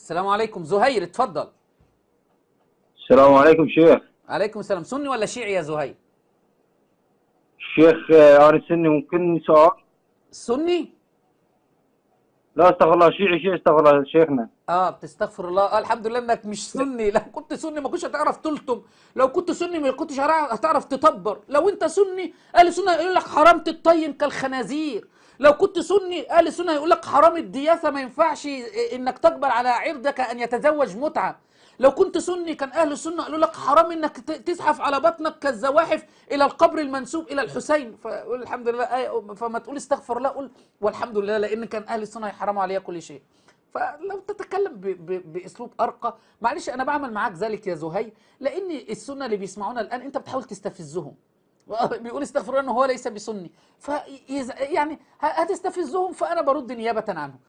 السلام عليكم. زهير اتفضل. السلام عليكم شيخ. عليكم السلام. سني ولا شيعي يا زهير؟ شيخ أنا سني ممكن سؤال؟ سني. لا استغفر الله، شيعي شيخ، استغفر الله شيخنا. بتستغفر الله. الحمد لله انك مش سني. لو كنت سني ما كنتش هتعرف تلطم. لو كنت سني ما كنتش هتعرف تطبر. لو انت سني اهل السنه يقول لك حرام تتطين كالخنازير. لو كنت سني اهل السنه يقول لك حرام الدياثه، ما ينفعش انك تقبل على عرضك ان يتزوج متعه. لو كنت سني كان اهل السنه قالوا لك حرام انك تزحف على بطنك كالزواحف الى القبر المنسوب الى الحسين. فقول الحمد لله. فما تقول استغفر الله، قول والحمد لله، لان كان اهل السنه يحرموا عليها كل شيء. فلو تتكلم باسلوب ارقى، معلش انا بعمل معاك ذلك يا زهير، لان السنه اللي بيسمعونا الان انت بتحاول تستفزهم. بيقول استغفر الله انه هو ليس بسني، يعني هتستفزهم، فانا برد نيابه عنه.